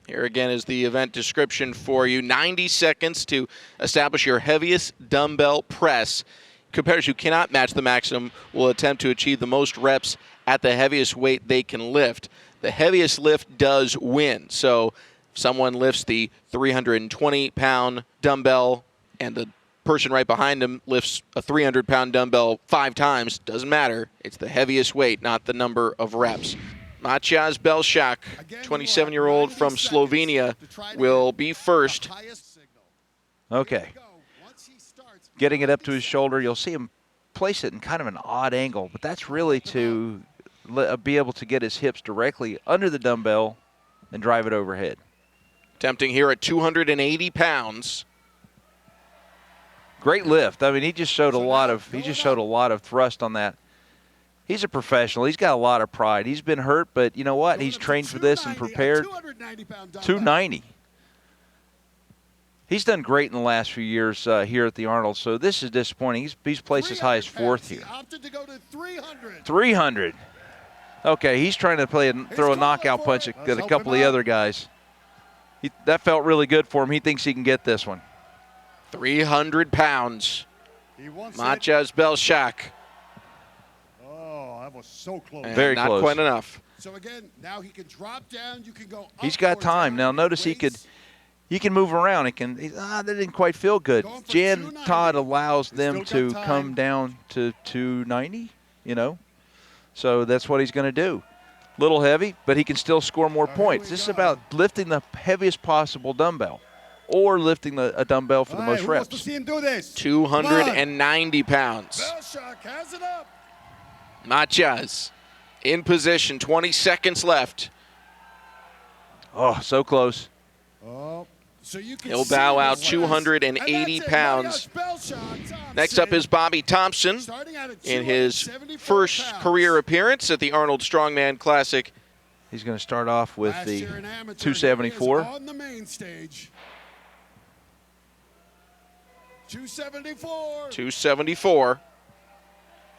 Here again is the event description for you. 90 seconds to establish your heaviest dumbbell press. Competitors who cannot match the maximum will attempt to achieve the most reps at the heaviest weight they can lift. The heaviest lift does win. So if someone lifts the 320-pound dumbbell and the person right behind him lifts a 300-pound dumbbell 5 times, doesn't matter. It's the heaviest weight, not the number of reps. Mateusz Kieliszkowski, 27-year-old from Slovenia, will be first. Okay. Getting it up to his shoulder, you'll see him place it in kind of an odd angle, but that's really to be able to get his hips directly under the dumbbell and drive it overhead. Attempting here at 280 pounds. Great lift. I mean, he just showed a lot of thrust on that. He's a professional. He's got a lot of pride. He's been hurt, but you know what? He's trained for this and prepared. 290. He's done great in the last few years here at the Arnold, so this is disappointing. He's placed as high as 4th here. 300. Okay, he's trying to throw a knockout punch at a couple of the other guys. That felt really good for him. He thinks he can get this one. 300 pounds. Mateusz Kieliszkowski. That was so close. Very not close. Quite enough. So again, now he can drop down. You can go. He's got time. Now notice he can move around. That didn't quite feel good. Jan Todd allows them to come down to 290, you know. So that's what he's going to do. Little heavy, but he can still score more points. This is about lifting the heaviest possible dumbbell or lifting a dumbbell for the most reps. To see him do this? 290 pounds. Kieliszkowski has it up. Mateusz in position, 20 seconds left. Oh, so close. Oh, so you can He'll bow out 280 pounds. Next up is Bobby Thompson in his first career appearance at the Arnold Strongman Classic. He's going to start off with the 274. On the main stage. 274. 274.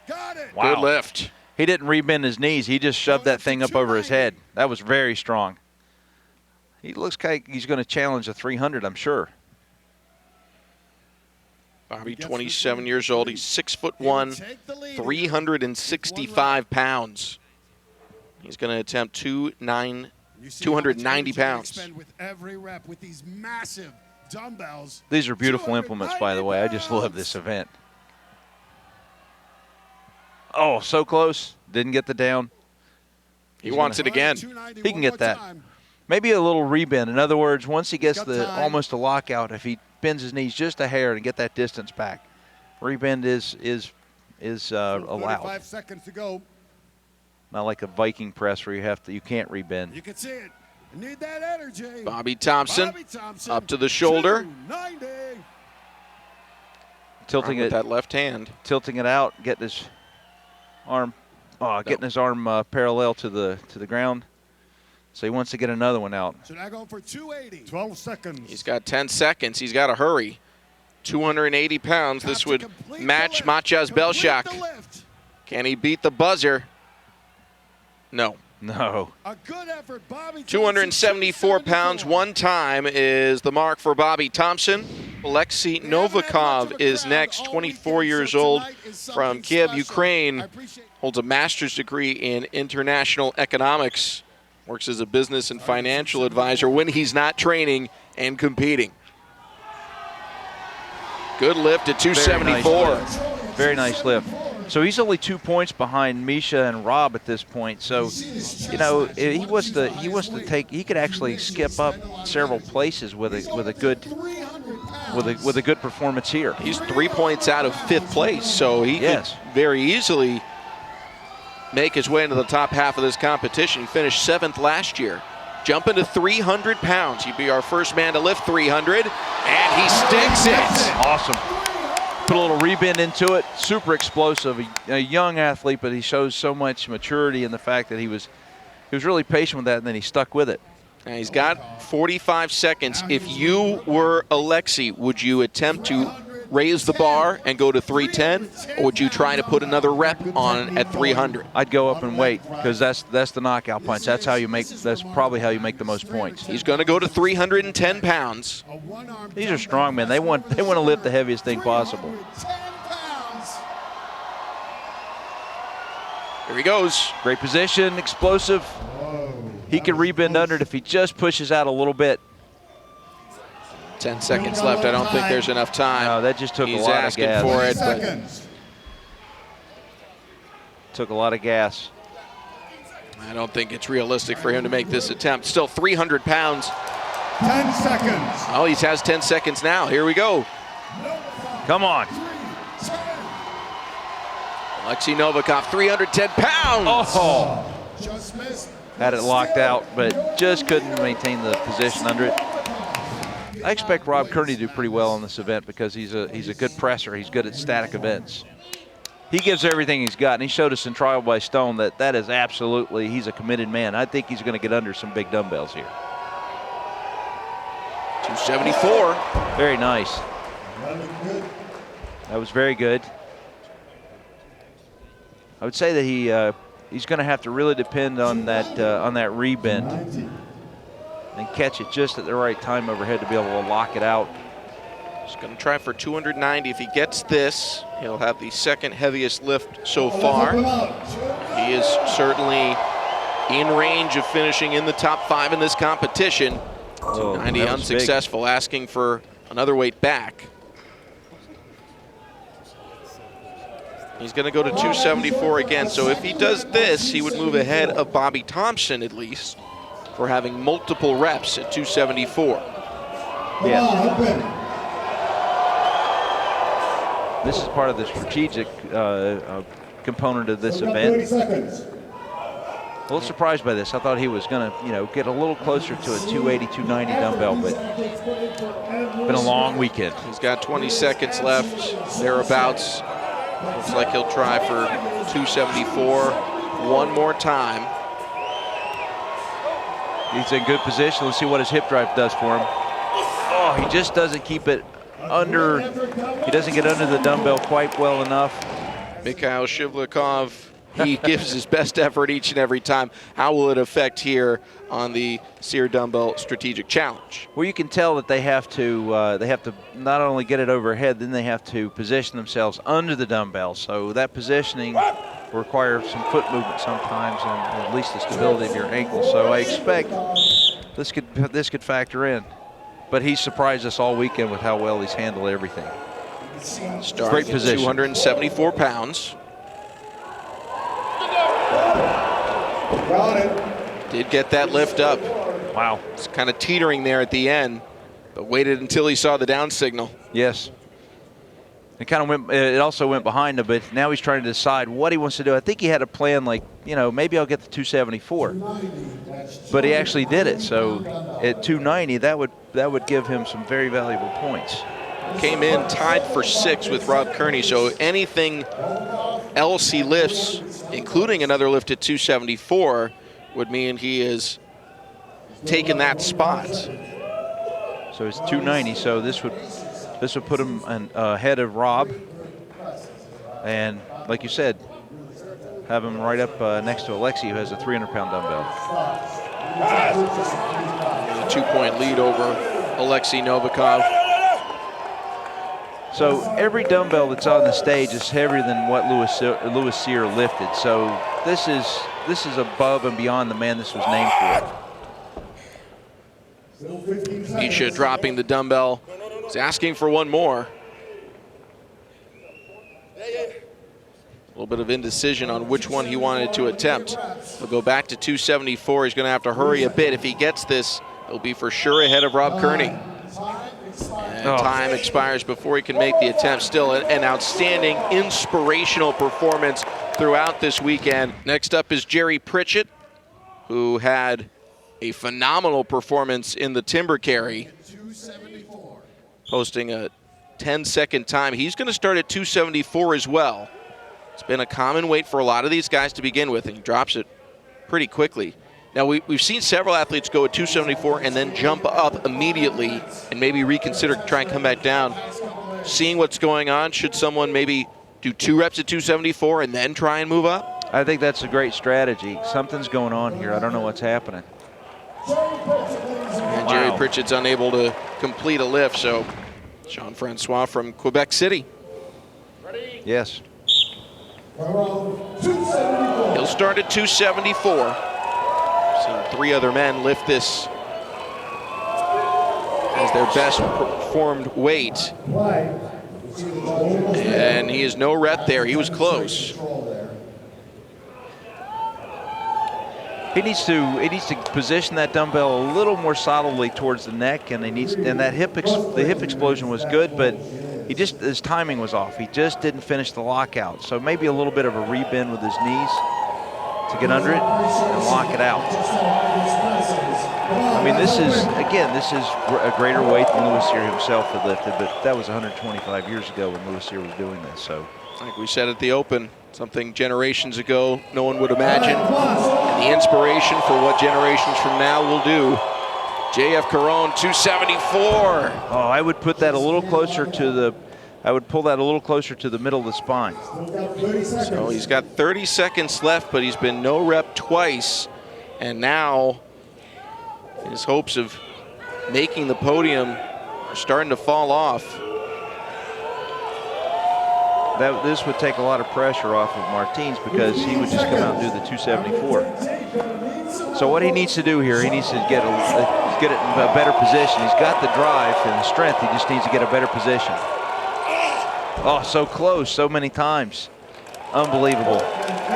Got it. Wow. Good lift. He didn't rebend his knees. He just shoved that thing up over his head. That was very strong. He looks like he's going to challenge a 300, I'm sure. Bobby, 27 years old. He's 6'1", 365 pounds. He's going to attempt 290 pounds. With every rep with these massive dumbbells. These are beautiful implements, by the way. I just love this event. Oh, so close. Didn't get the down. He wants it again. He can get that. Maybe a little rebend. In other words, once he gets almost a lockout, if he bends his knees just a hair and get that distance back, rebend is allowed. 5 seconds to go. Not like a Viking press where you can't rebend. You can see it. You need that energy. Bobby Thompson up to the shoulder. 290. Tilting with it that left hand. Tilting it out, getting his arm parallel to the ground. So he wants to get another one out. So now going for 280. 12 seconds. He's got 10 seconds. He's got to hurry. 280 pounds. This would match Mateusz Kieliszkowski. Can he beat the buzzer? No. No. A good effort, Bobby. 274 pounds one time is the mark for Bobby Thompson. Alexi Novikov is next, 24 years old, from Kiev, Ukraine. Holds a master's degree in international economics. Works as a business and financial advisor when he's not training and competing. Good lift at 274. Very nice lift. So he's only 2 points behind Misha and Rob at this point. So, you know, he could actually skip up several places with a good performance here. He's 3 points out of 5th place, so he could very easily make his way into the top half of this competition. He finished 7th last year. Jumping to 300 pounds. He'd be our first man to lift 300, and he sticks it. Awesome. Put a little rebend into it. Super explosive. A young athlete, but he shows so much maturity in the fact that he was really patient with that, and then he stuck with it. And he's got 45 seconds. If you were Alexi, would you attempt to raise the bar and go to 310, or would you try to put another rep on at 300? I'd go up and wait, because that's the knockout punch. That's probably how you make the most points. He's going to go to 310 pounds. These are strong men. They want to lift the heaviest thing possible. Here he goes. Great position, explosive. He can rebend under it if he just pushes out a little bit. 10 seconds left. I don't think there's enough time. No, that just took a lot of gas. He's asking for it, but took a lot of gas. I don't think it's realistic for him to make this attempt. Still 300 pounds. 10 seconds. Oh, he has 10 seconds now. Here we go. Come on. Alexi Novikov, 310 pounds. Oh. Just missed. Had it locked out, but just couldn't maintain the position under it. I expect Rob Kearney to do pretty well on this event because he's a good presser. He's good at static events. He gives everything he's got, and he showed us in Trial by Stone that is absolutely, he's a committed man. I think he's going to get under some big dumbbells here. 274. Very nice. That was very good. I would say that he's going to have to really depend on that rebend and catch it just at the right time overhead to be able to lock it out. He's going to try for 290. If he gets this, he'll have the second heaviest lift so far. He is certainly in range of finishing in the top 5 in this competition. 290 unsuccessful, big. Asking for another weight back. He's going to go to 274 again. So if he does this, he would move ahead of Bobby Thompson at least for having multiple reps at 274. Yes. This is part of the strategic component of this event. A little surprised by this. I thought he was going to, get a little closer to a 280, 290 dumbbell, but it's been a long weekend. He's got 20 seconds left, thereabouts. Looks like he'll try for 274 one more time. He's in good position. Let's see what his hip drive does for him. Oh, he just doesn't keep it under. He doesn't get under the dumbbell quite well enough. Mikhail Shivlikov, he gives his best effort each and every time. How will it affect here on the Cyr Dumbbell Strategic Challenge? Well, you can tell that they have to not only get it overhead, then they have to position themselves under the dumbbell. So that positioning requires some foot movement sometimes, and at least the stability of your ankle. So I expect this could factor in. But he's surprised us all weekend with how well he's handled everything. Great position. 274 pounds. Got it. Did get that lift up. Wow. It's kind of teetering there at the end, but waited until he saw the down signal. Yes. It also went behind him, but now he's trying to decide what he wants to do. I think he had a plan like, maybe I'll get the 274. But he actually did it. So at 290, that would give him some very valuable points. Came in tied for 6th with Rob Kearney, so anything else he lifts, including another lift at 274, would mean he is taking that spot. So it's 290, so this would put him ahead of Rob, and like you said, have him right up next to Alexi, who has a 300-pound dumbbell. A 2-point lead over Alexi Novikov. So every dumbbell that's on the stage is heavier than what Louis Cyr lifted. So this is above and beyond the man this was named for. Misha dropping the dumbbell. He's asking for one more. A little bit of indecision on which one he wanted to attempt. He'll go back to 274. He's going to have to hurry a bit. If he gets this, he'll be for sure ahead of Rob Kearney. And time expires before he can make the attempt. Still an outstanding, inspirational performance throughout this weekend. Next up is Jerry Pritchett, who had a phenomenal performance in the timber carry, posting a 10-second time. He's going to start at 274 as well. It's been a common weight for a lot of these guys to begin with, and he drops it pretty quickly. Now, we've seen several athletes go at 274 and then jump up immediately and maybe reconsider trying to come back down seeing what's going on, should someone maybe do 2 reps at 274 and then try and move up? I think that's a great strategy. Something's going on here. I don't know what's happening. And Jerry Pritchett's unable to complete a lift, so Jean-Francois from Quebec City. Yes. He'll start at 274. Seen 3 other men lift this as their best performed weight. And he has no rep there. He was close. He needs to position that dumbbell a little more solidly towards the neck, and that the hip explosion was good, but his timing was off. He just didn't finish the lockout. So maybe a little bit of a rebend with his knees to get under it and lock it out. I mean, this is a greater weight than Louis Cyr himself had lifted, but that was 125 years ago when Louis Cyr was doing this. So, like we said at the Open, something generations ago no one would imagine, and the inspiration for what generations from now will do. JF Caron, 274. Oh, I would put that a little closer to the. I would pull that a little closer to the middle of the spine. So he's got 30 seconds left, but he's been no rep twice, and now his hopes of making the podium are starting to fall off. This would take a lot of pressure off of Martins because he would just come out and do the 274. So what he needs to do here, he needs to get it in a better position. He's got the drive and the strength. He just needs to get a better position. Oh, so close, so many times. Unbelievable.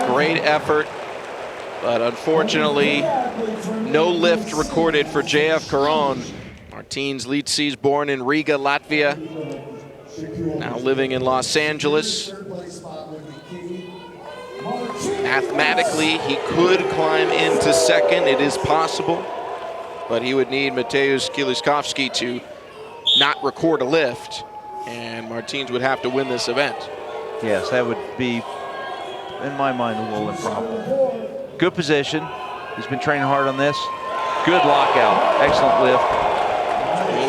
Great effort, but unfortunately, no lift recorded for JF Caron. Martins Lichtais, born in Riga, Latvia, now living in Los Angeles. Mathematically, he could climb into second. It is possible, but he would need Mateusz Kieliszkowski to not record a lift, and Martins would have to win this event. Yes, that would be, in my mind, a little improbable. Good position. He's been training hard on this. Good lockout. Excellent lift.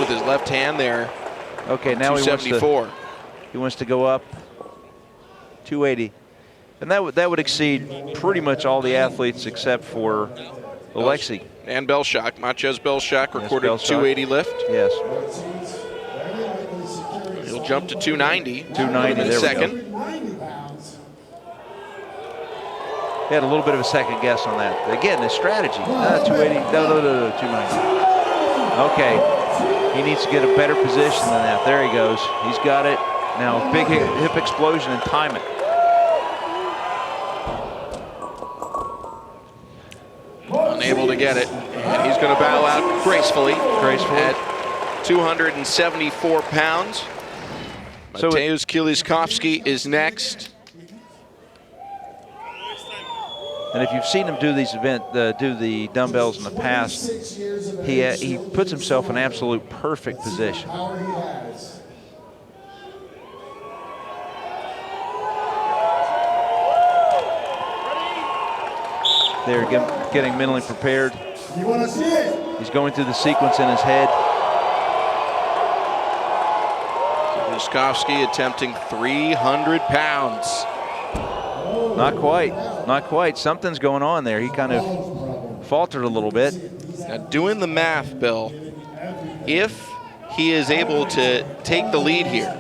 With his left hand there. Okay, now he wants to go up 280. And that would exceed pretty much all the athletes except for Alexi. And Belshak. Mateusz Belshak recorded Belshak. 280 lift. Yes. He'll jump to 290. 290, there second. we go. He had a little bit of a second guess on that. Again, the strategy. 280, no, 290. Okay, he needs to get a better position than that. There he goes. He's got it. Now, big hip explosion and time it. Unable to get it, and he's going to bow out gracefully. At 274 pounds. So Mateusz Kieliszkowski is next. And if you've seen him do these do the dumbbells in the past, he puts himself in absolute perfect position. They're getting mentally prepared. You want to see it? He's going through the sequence in his head. Kieliszkowski attempting 300 pounds. Not quite, not quite. Something's going on there. He kind of faltered a little bit. Now, doing the math, Bill, if he is able to take the lead here,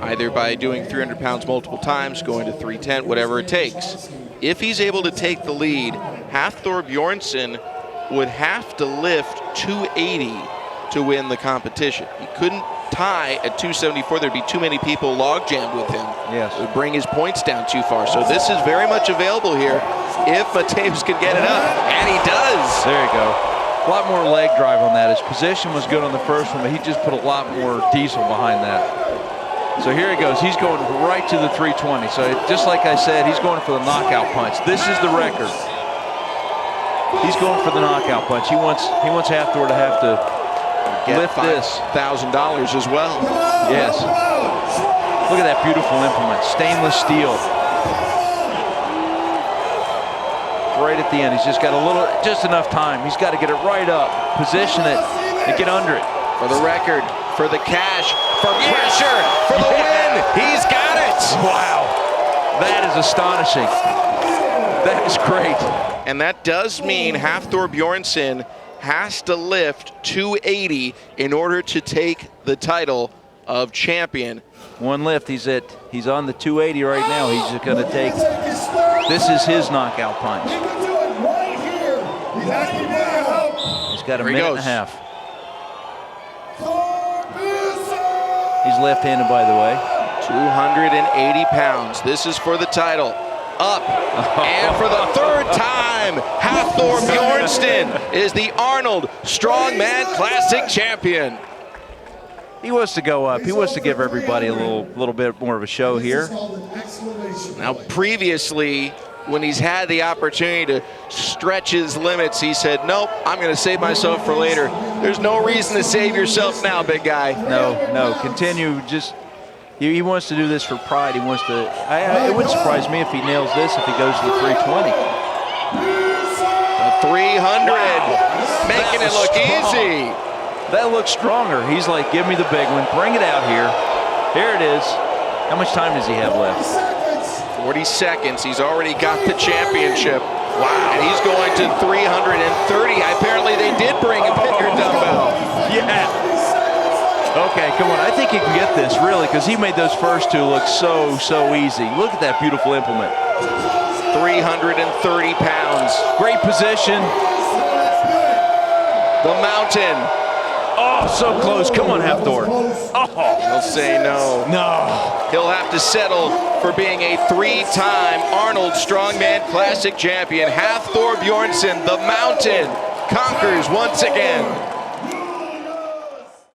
either by doing 300 pounds multiple times, going to 310, whatever it takes, if he's able to take the lead, Hafthor Bjornsson would have to lift 280 to win the competition. He couldn't tie at 274. There'd be too many people log jammed with him. Yes. It would bring his points down too far. So this is very much available here if Mateusz can get it up, and he does. There you go. A lot more leg drive on that. His position was good on the first one, but he just put a lot more diesel behind that. So here he goes. He's going right to the 320. So just like I said, he's going for the knockout punch. This is the record. He's going for the knockout punch. He wants Hafthor to have to lift this. $1,000 as well. Yes. Look at that beautiful implement. Stainless steel. Right at the end. He's just got just enough time. He's got to get it right up, position it, and get under it. For the record, for the cash, for pressure, for the win. He's got it. Wow. That is astonishing. That is great. And that does mean Hafthor Bjornsson has to lift 280 in order to take the title of champion. One lift, he's on the 280 right now. He's just gonna take, this is his knockout punch. He's got a minute and a half. He's left-handed, by the way. 280 pounds. This is for the title. Up, and for the third time, Hafthor Bjornsson is the Arnold Strongman Classic champion. He wants to go up. He wants to give everybody a little bit more of a show here. Now, previously, when he's had the opportunity to stretch his limits, he said, nope, I'm going to save myself for later. There's no reason to save yourself now, big guy. No, continue. Just he wants to do this for pride. He wants to. It wouldn't surprise me if he nails this, if he goes to the 320. The 300, wow. Making it look easy. That looks stronger. He's like, give me the big one. Bring it out here. Here it is. How much time does he have left? 40 seconds. He's already got the championship. Wow. And he's going to 330. Apparently they did bring a bigger dumbbell. Yeah. Okay, come on. I think he can get this, really, because he made those first two look so easy. Look at that beautiful implement. 330 pounds. Great position. The mountain. Oh, so close. Come on, Hafthor. Oh. He'll say no. No. He'll have to settle for being a 3-time Arnold Strongman Classic champion. Hafthor Bjornsson, the mountain, conquers once again.